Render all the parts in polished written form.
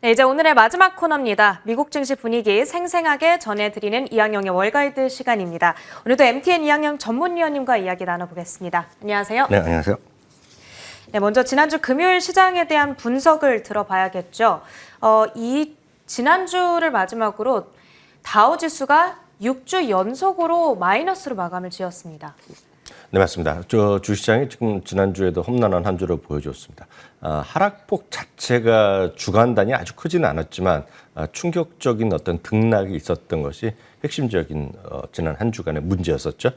네, 이제 오늘의 마지막 코너입니다. 미국 증시 분위기 생생하게 전해드리는 이항영의 월가이드 시간입니다. 오늘도 MTN 이항영 전문위원님과 이야기 나눠보겠습니다. 안녕하세요. 네, 안녕하세요. 네, 먼저 지난주 금요일 시장에 대한 분석을 들어봐야겠죠. 이 지난주를 마지막으로 다우지수가 6주 연속으로 마이너스로 마감을 지었습니다. 네, 맞습니다. 주시장이 지금 지난주에도 험난한 한 주를 보여줬습니다. 하락폭 자체가 주간 단위 아주 크지는 않았지만 충격적인 어떤 등락이 있었던 것이 핵심적인 지난 한 주간의 문제였었죠.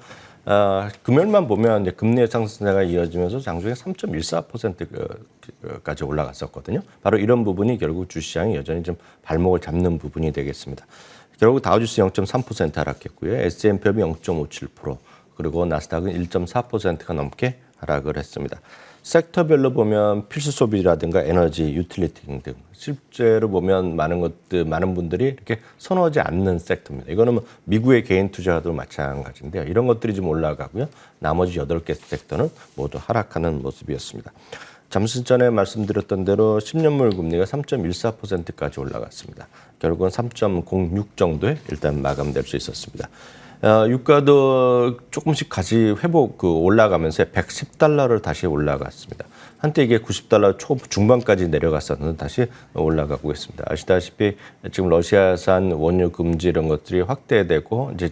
금요일만 보면 이제 금리의 상승세가 이어지면서 장중에 3.14%까지 올라갔었거든요. 바로 이런 부분이 결국 주시장이 여전히 좀 발목을 잡는 부분이 되겠습니다. 결국 다우지수 0.3% 하락했고요. S&P업이 0.57%, 그리고 나스닥은 1.4%가 넘게 하락을 했습니다. 섹터별로 보면 필수 소비라든가 에너지, 유틸리티 등 실제로 보면 많은 분들이 이렇게 선호하지 않는 섹터입니다. 이거는 뭐 미국의 개인 투자도 마찬가지인데요. 이런 것들이 좀 올라가고요. 나머지 8개 섹터는 모두 하락하는 모습이었습니다. 잠시 전에 말씀드렸던 대로 10년물 금리가 3.14%까지 올라갔습니다. 결국은 3.06 정도에 일단 마감될 수 있었습니다. 유가도 조금씩 같이 올라가면서 110달러를 다시 올라갔습니다. 한때 이게 90달러 중반까지 내려갔었는데 다시 올라가고 있습니다. 아시다시피 지금 러시아산 원유 금지 이런 것들이 확대되고 이제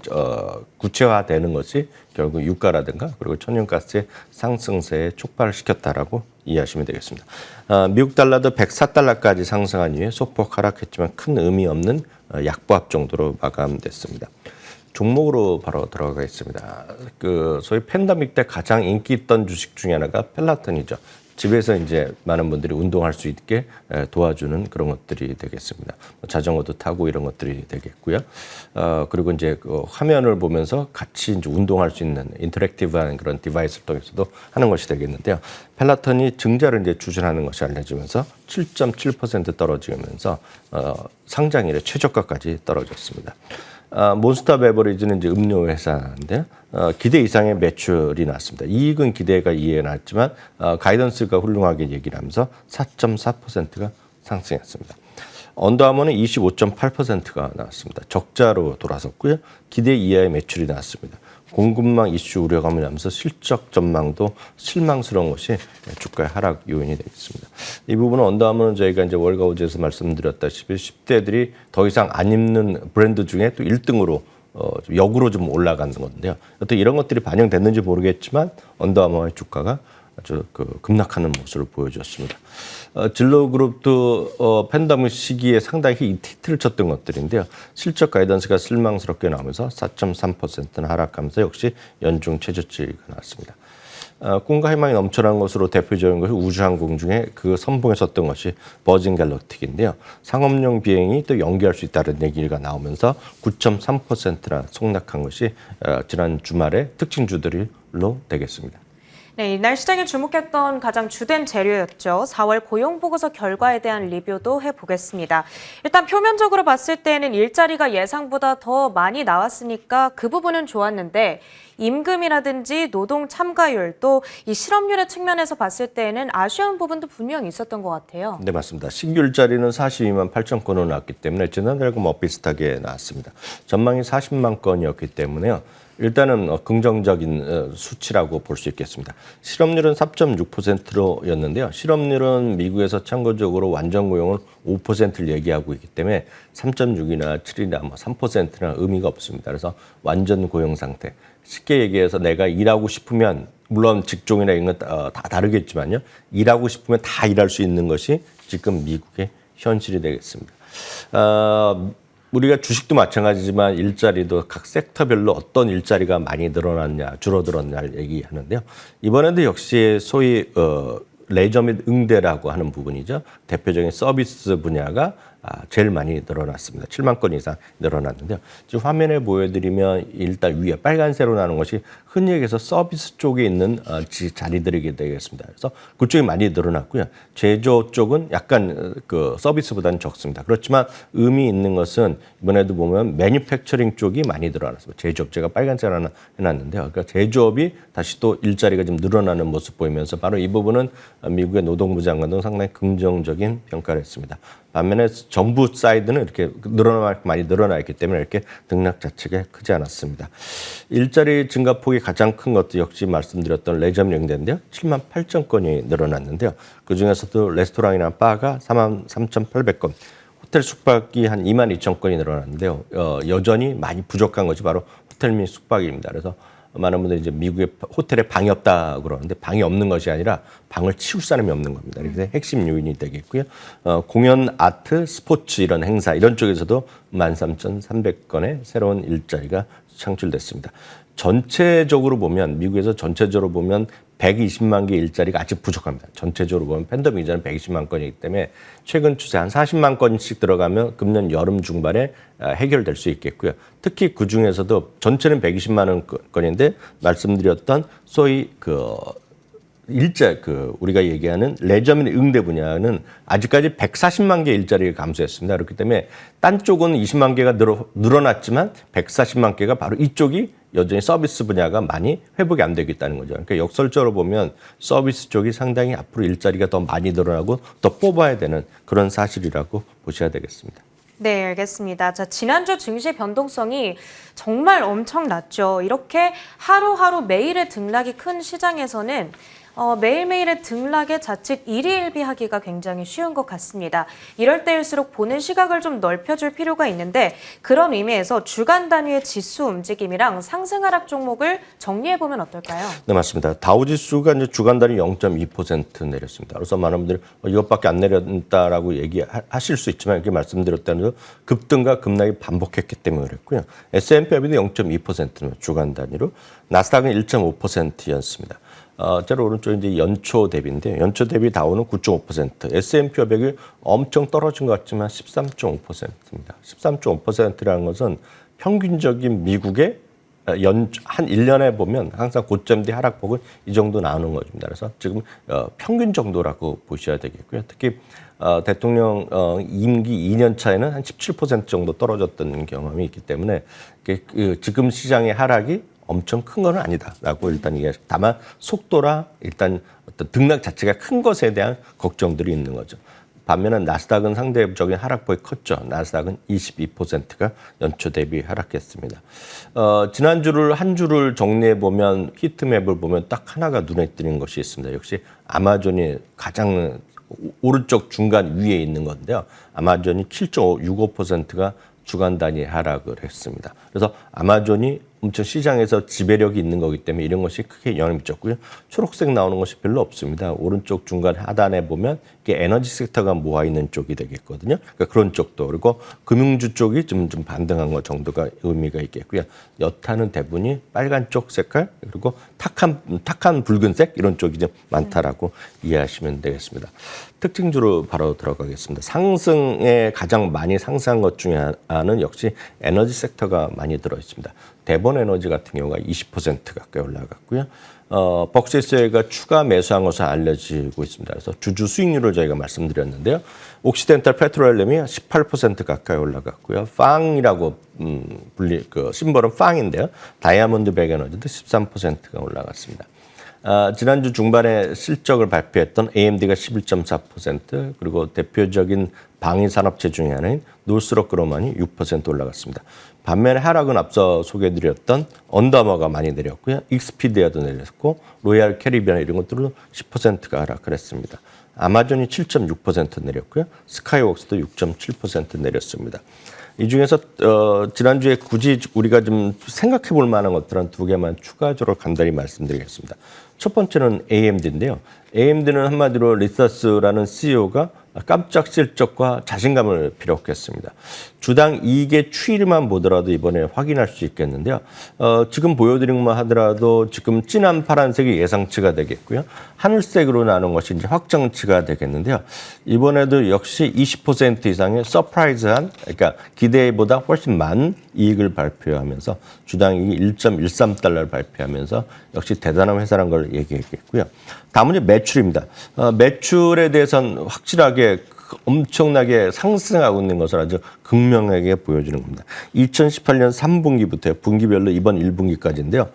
구체화되는 것이 결국 유가라든가 그리고 천연가스의 상승세에 촉발을 시켰다라고 이해하시면 되겠습니다. 미국 달러도 104달러까지 상승한 이후에 소폭 하락했지만 큰 의미 없는 약보합 정도로 마감됐습니다. 종목으로 바로 들어가겠습니다. 소위 팬데믹 때 가장 인기 있던 주식 중에 하나가 펠라톤이죠. 집에서 이제 많은 분들이 운동할 수 있게 도와주는 그런 것들이 되겠습니다. 자전거도 타고 이런 것들이 되겠고요. 그리고 이제 화면을 보면서 같이 이제 운동할 수 있는 인터랙티브한 그런 디바이스를 통해서도 하는 것이 되겠는데요. 펠라톤이 증자를 이제 추진하는 것이 알려지면서 7.7% 떨어지면서 상장일에 최저가까지 떨어졌습니다. 몬스터 베버리지는 이제 음료 회사인데요. 기대 이상의 매출이 나왔습니다. 이익은 기대가 이해났지만 가이던스가 훌륭하게 얘기를 하면서 4.4%가 상승했습니다. 언더아머는 25.8%가 나왔습니다. 적자로 돌아섰고요. 기대 이하의 매출이 나왔습니다. 공급망 이슈 우려감을 하면서 실적 전망도 실망스러운 것이 주가의 하락 요인이 되겠습니다. 이 부분은 언더아머는 저희가 이제 월가우즈에서 말씀드렸다시피 10대들이 더 이상 안 입는 브랜드 중에 또 1등으로 역으로 좀 올라가는 건데요. 어떤 이런 것들이 반영됐는지 모르겠지만 언더아머의 주가가 아주 급락하는 모습을 보여줬습니다. 진로그룹도 팬데믹 시기에 상당히 히트를 쳤던 것들인데요. 실적 가이던스가 실망스럽게 나오면서 4.3%는 하락하면서 역시 연중 최저치가 나왔습니다. 꿈과 희망이 넘쳐난 것으로 대표적인 것이 우주항공 중에 그 선봉에 섰던 것이 버진 갤럭틱인데요. 상업용 비행이 또 연기할 수 있다는 얘기가 나오면서 9.3%나 속락한 것이 지난 주말의 특징주들로 되겠습니다. 네, 이날 시장에 주목했던 가장 주된 재료였죠. 4월 고용보고서 결과에 대한 리뷰도 해보겠습니다. 일단 표면적으로 봤을 때는 일자리가 예상보다 더 많이 나왔으니까 그 부분은 좋았는데 임금이라든지 노동 참가율 또 이 실업률의 측면에서 봤을 때는 아쉬운 부분도 분명히 있었던 것 같아요. 네, 맞습니다. 신규 일자리는 42만 8천 건으로 나왔기 때문에 지난달과 비슷하게 나왔습니다. 전망이 40만 건이었기 때문에요. 일단은 긍정적인 수치라고 볼 수 있겠습니다. 실업률은 3.6%였는데요. 실업률은 미국에서 참고적으로 완전 고용은 5%를 얘기하고 있기 때문에 3.6이나 7이나 3%나 의미가 없습니다. 그래서 완전 고용 상태. 쉽게 얘기해서 내가 일하고 싶으면 물론 직종이나 이런 건 다 다르겠지만요. 일하고 싶으면 다 일할 수 있는 것이 지금 미국의 현실이 되겠습니다. 우리가 주식도 마찬가지지만 일자리도 각 섹터별로 어떤 일자리가 많이 늘어났냐 줄어들었냐를 얘기하는데요. 이번에도 역시 소위 레저 및 응대라고 하는 부분이죠. 대표적인 서비스 분야가 제일 많이 늘어났습니다. 7만 건 이상 늘어났는데요. 지금 화면에 보여드리면 일단 위에 빨간색으로 나는 것이 흔히 얘기해서 서비스 쪽에 있는 자리들이 되겠습니다. 그래서 그쪽이 많이 늘어났고요. 제조 쪽은 약간 서비스보다는 적습니다. 그렇지만 의미 있는 것은 이번에도 보면 매니팩처링 쪽이 많이 늘어났습니다. 제조업 제가 빨간색 하나 해놨는데요. 그러니까 제조업이 다시 또 일자리가 좀 늘어나는 모습 보이면서 바로 이 부분은 미국의 노동부 장관도 상당히 긍정적인 평가를 했습니다. 반면에 정부 사이드는 이렇게 많이 늘어나 있기 때문에 이렇게 등락 자체가 크지 않았습니다. 일자리 증가폭이 가장 큰 것도 역시 말씀드렸던 레저업 영대인데요. 7만 8천 건이 늘어났는데요. 그중에서도 레스토랑이나 바가 4만 3,800건, 호텔 숙박이 한 2만 2천 건이 늘어났는데요. 여전히 많이 부족한 것이 바로 호텔 및 숙박입니다. 그래서 많은 분들이 이제 미국에 호텔에 방이 없다 그러는데 방이 없는 것이 아니라 방을 치울 사람이 없는 겁니다. 그래서 핵심 요인이 되겠고요. 공연, 아트, 스포츠 이런 행사 이런 쪽에서도 13,300건의 새로운 일자리가 창출됐습니다. 전체적으로 보면 미국에서 전체적으로 보면 120만 개 일자리가 아직 부족합니다. 전체적으로 보면 팬데믹 이전에 120만 건이기 때문에 최근 추세 한 40만 건씩 들어가면 금년 여름 중반에 해결될 수 있겠고요. 특히 그 중에서도 전체는 120만 건인데 말씀드렸던 소위 우리가 얘기하는 레저 및 응대 분야는 아직까지 140만 개 일자리가 감소했습니다. 그렇기 때문에 딴 쪽은 20만 개가 늘어났지만 140만 개가 바로 이쪽이 여전히 서비스 분야가 많이 회복이 안 되고 있다는 거죠. 그러니까 역설적으로 보면 서비스 쪽이 상당히 앞으로 일자리가 더 많이 늘어나고 더 뽑아야 되는 그런 사실이라고 보셔야 되겠습니다. 네, 알겠습니다. 자, 지난주 증시 변동성이 정말 엄청났죠. 이렇게 하루하루 매일의 등락이 큰 시장에서는 매일매일의 등락에 자칫 일희일비하기가 굉장히 쉬운 것 같습니다. 이럴 때일수록 보는 시각을 좀 넓혀줄 필요가 있는데 그런 의미에서 주간 단위의 지수 움직임이랑 상승 하락 종목을 정리해보면 어떨까요? 네, 맞습니다. 다우지수가 이제 주간 단위 0.2% 내렸습니다. 그래서 많은 분들이 이것밖에 안 내렸다라고 얘기하실 수 있지만 이렇게 말씀드렸다는 급등과 급락이 반복했기 때문에 그랬고요. S&P도 0.2% 주간 단위로, 나스닥은 1.5%였습니다. 제로 오른쪽 이제 연초 대비인데 연초 대비 다우는 9.5%, S&P 500이 엄청 떨어진 것 같지만 13.5%입니다. 13.5%라는 것은 평균적인 미국의 한 1년에 보면 항상 고점 뒤 하락폭은 이 정도 나오는 것입니다. 그래서 지금 평균 정도라고 보셔야 되겠고요. 특히 대통령 임기 2년 차에는 한 17% 정도 떨어졌던 경험이 있기 때문에 지금 시장의 하락이 엄청 큰 건 아니다라고 일단 얘기하시고, 다만 속도라 일단 어떤 등락 자체가 큰 것에 대한 걱정들이 있는 거죠. 반면에 나스닥은 상대적인 하락폭이 컸죠. 나스닥은 22%가 연초 대비 하락했습니다. 지난주를 한 주를 정리해 보면 히트맵을 보면 딱 하나가 눈에 띄는 것이 있습니다. 역시 아마존이 가장 오른쪽 중간 위에 있는 건데요. 아마존이 7.65%가 주간 단위 하락을 했습니다. 그래서 아마존이 엄청 시장에서 지배력이 있는 거기 때문에 이런 것이 크게 영향을 미쳤고요. 초록색 나오는 것이 별로 없습니다. 오른쪽 중간 하단에 보면 이게 에너지 섹터가 모아 있는 쪽이 되겠거든요. 그러니까 그런 쪽도, 그리고 금융주 쪽이 좀 반등한 것 정도가 의미가 있겠고요. 여타는 대부분이 빨간 쪽 색깔, 그리고 탁한 붉은색 이런 쪽이 좀 많다라고 이해하시면 되겠습니다. 특징주로 바로 들어가겠습니다. 상승에 가장 많이 상승한 것 중에 하나는 역시 에너지 섹터가 많이 들어 있습니다. 대본 에너지 같은 경우가 20% 가까이 올라갔고요. 벅시스가 추가 매수한 것으로 알려지고 있습니다. 그래서 주주 수익률을 저희가 말씀드렸는데요. 옥시덴탈 페트롤리움이 18% 가까이 올라갔고요. 팡이라고 심벌은 팡인데요. 다이아몬드 백 에너지도 13%가 올라갔습니다. 지난주 중반에 실적을 발표했던 AMD가 11.4%, 그리고 대표적인 방위산업체 중에 하나인 노스록 그로만이 6% 올라갔습니다. 반면에 하락은 앞서 소개해드렸던 언더머가 많이 내렸고요. 익스피디아도 내렸고 로얄 캐리비안 이런 것들도 10%가 하락을 했습니다. 아마존이 7.6% 내렸고요. 스카이웍스도 6.7% 내렸습니다. 이 중에서 지난주에 굳이 우리가 좀 생각해 볼 만한 것들은 두 개만 추가적으로 간단히 말씀드리겠습니다. 첫 번째는 AMD인데요. AMD는 한마디로 리서스라는 CEO가 깜짝 실적과 자신감을 피력했습니다. 주당 이익의 추이만 보더라도 이번에 확인할 수 있겠는데요. 지금 보여드린 것만 하더라도 지금 진한 파란색이 예상치가 되겠고요. 하늘색으로 나눈 것이 이제 확정치가 되겠는데요. 이번에도 역시 20% 이상의 서프라이즈한, 그러니까 기대보다 훨씬 많은 이익을 발표하면서 주당 이익이 1.13달러를 발표하면서 역시 대단한 회사라는 걸 얘기했겠고요. 다음은 매출입니다. 매출에 대해서는 확실하게 엄청나게 상승하고 있는 것을 아주 극명하게 보여주는 겁니다. 2018년 3분기부터 분기별로 이번 1분기까지인데요.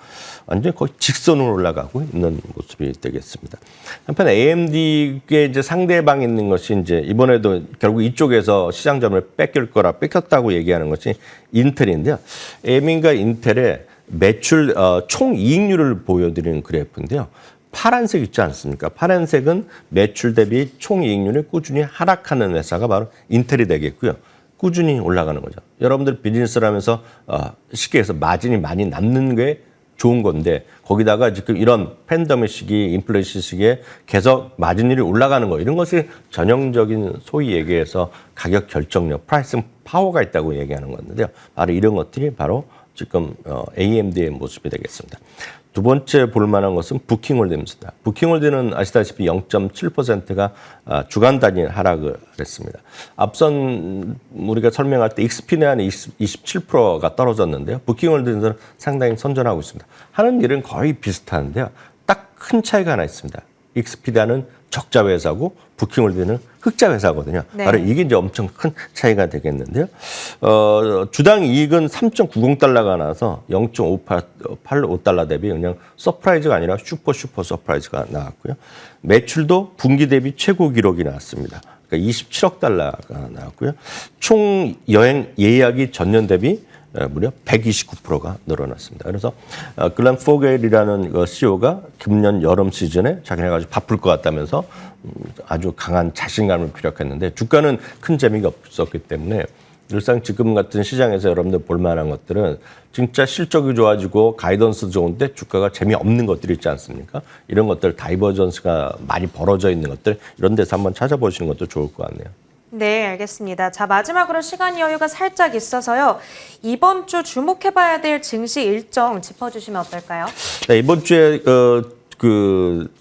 완전히 거의 직선으로 올라가고 있는 모습이 되겠습니다. 한편 AMD의 이제 상대방이 있는 것이 이제 이번에도 결국 이쪽에서 시장점을 뺏겼다고 얘기하는 것이 인텔인데요. AMD가 인텔의 매출 총이익률을 보여드리는 그래프인데요. 파란색 있지 않습니까? 파란색은 매출 대비 총이익률이 꾸준히 하락하는 회사가 바로 인텔이 되겠고요. 꾸준히 올라가는 거죠. 여러분들 비즈니스를 하면서 쉽게 해서 마진이 많이 남는 게 좋은 건데 거기다가 지금 이런 팬데믹 시기, 인플레이션 시기에 계속 마진율이 올라가는 거 이런 것이 전형적인 소위 얘기해서 가격 결정력, 프라이싱 파워가 있다고 얘기하는 건데요. 바로 이런 것들이 바로 지금 AMD의 모습이 되겠습니다. 두 번째 볼 만한 것은 부킹홀드입니다. 부킹홀드는 아시다시피 0.7%가 주간 단위 하락을 했습니다. 앞선 우리가 설명할 때 익스피디아는 27%가 떨어졌는데요. 부킹홀드는 상당히 선전하고 있습니다. 하는 일은 거의 비슷한데요. 딱 큰 차이가 하나 있습니다. 익스피디아는 적자 회사고 부킹홀드는 흑자 회사거든요. 네. 바로 이게 이제 엄청 큰 차이가 되겠는데요. 주당 이익은 3.90달러가 나와서 0.85달러 대비 그냥 서프라이즈가 아니라 슈퍼 서프라이즈가 나왔고요. 매출도 분기 대비 최고 기록이 나왔습니다. 그러니까 27억 달러가 나왔고요. 총 여행 예약이 전년 대비 무려 129%가 늘어났습니다. 그래서 글렌 포겔이라는 CEO가 금년 여름 시즌에 자기네가 아주 바쁠 것 같다면서 아주 강한 자신감을 피력했는데 주가는 큰 재미가 없었기 때문에 늘상 지금 같은 시장에서 여러분들 볼 만한 것들은 진짜 실적이 좋아지고 가이던스 좋은데 주가가 재미없는 것들이 있지 않습니까? 이런 것들 다이버전스가 많이 벌어져 있는 것들 이런 데서 한번 찾아보시는 것도 좋을 것 같네요. 네, 알겠습니다. 자, 마지막으로 시간 여유가 살짝 있어서요. 이번 주 주목해봐야 될 증시 일정 짚어주시면 어떨까요? 네, 이번 주에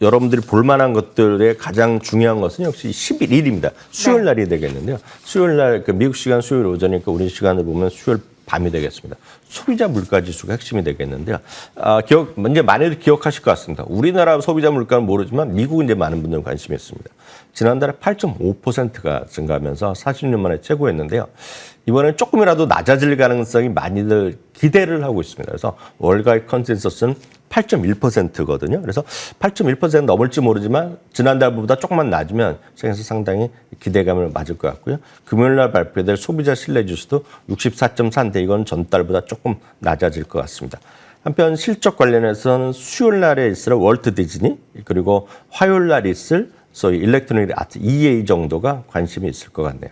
여러분들이 볼 만한 것들의 가장 중요한 것은 역시 11일입니다. 수요일 날이 되겠는데요. 수요일 날 미국 시간 수요일 오전이니까 우리 시간을 보면 수요일 밤이 되겠습니다. 소비자 물가 지수가 핵심이 되겠는데요. 먼저 많이들 기억하실 것 같습니다. 우리나라 소비자 물가는 모르지만 미국은 이제 많은 분들 관심이 있습니다. 지난달에 8.5%가 증가하면서 40년 만에 최고였는데요. 이번엔 조금이라도 낮아질 가능성이 많이들 기대를 하고 있습니다. 그래서 월가의 컨센서스는 8.1%거든요. 그래서 8.1% 넘을지 모르지만 지난달보다 조금만 낮으면 시장에서 상당히 기대감을 맞을 것 같고요. 금요일 날 발표될 소비자 신뢰 지수도 64.4인데 이건 전달보다 조금 낮아질 것 같습니다. 한편 실적 관련해서는 수요일 날에 있을 월트 디즈니 그리고 화요일 날 있을 소위 일렉트로닉 아트 EA 정도가 관심이 있을 것 같네요.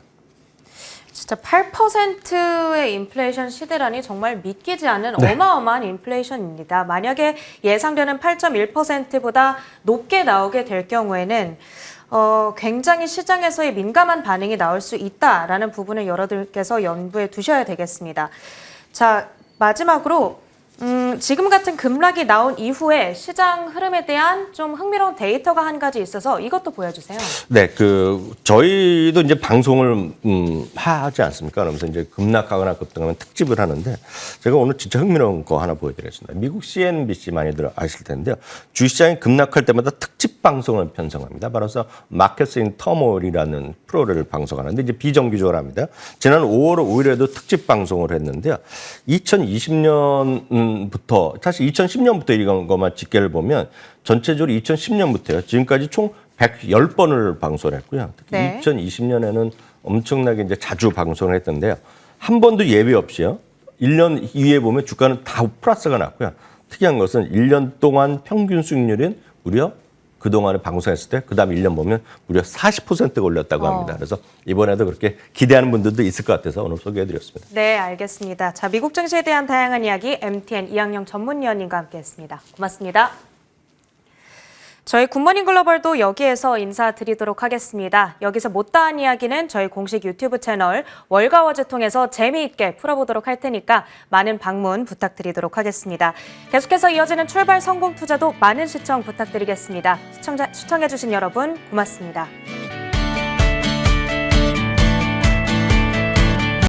진짜 8%의 인플레이션 시대라니 정말 믿기지 않는 어마어마한 인플레이션입니다. 만약에 예상되는 8.1%보다 높게 나오게 될 경우에는 굉장히 시장에서의 민감한 반응이 나올 수 있다라는 부분을 여러분께서 염두에 두셔야 되겠습니다. 자, 마지막으로 지금 같은 급락이 나온 이후에 시장 흐름에 대한 좀 흥미로운 데이터가 한 가지 있어서 이것도 보여주세요. 네, 저희도 이제 방송을 하지 않습니까? 그러면서 이제 급락하거나 급등하면 특집을 하는데 제가 오늘 진짜 흥미로운 거 하나 보여드리겠습니다. 미국 CNBC 많이들 아실 텐데요. 주식시장이 급락할 때마다 특집 방송을 편성합니다. 바로 마켓 인 터몰이라는 프로를 방송하는데 이제 비정규적으로 합니다. 지난 5월 5일에도 특집 방송을 했는데요. 2020년부터 사실 2010년부터 이런 것만 집계를 보면 전체적으로 2010년부터요. 지금까지 총 110번을 방송을 했고요. 특히 네. 2020년에는 엄청나게 이제 자주 방송을 했던데요. 한 번도 예외 없이요. 1년 이후에 보면 주가는 다 플러스가 났고요. 특이한 것은 1년 동안 평균 수익률은 무려 그동안에 방송했을 때 그다음 1년 보면 무려 40%가 올렸다고 합니다. 그래서 이번에도 그렇게 기대하는 분들도 있을 것 같아서 오늘 소개해드렸습니다. 네, 알겠습니다. 자, 미국 증시에 대한 다양한 이야기 MTN 이항영 전문위원님과 함께했습니다. 고맙습니다. 저희 굿모닝 글로벌도 여기에서 인사드리도록 하겠습니다. 여기서 못다한 이야기는 저희 공식 유튜브 채널 월가워즈 통해서 재미있게 풀어보도록 할 테니까 많은 방문 부탁드리도록 하겠습니다. 계속해서 이어지는 출발 성공 투자도 많은 시청 부탁드리겠습니다. 시청해주신 여러분 고맙습니다.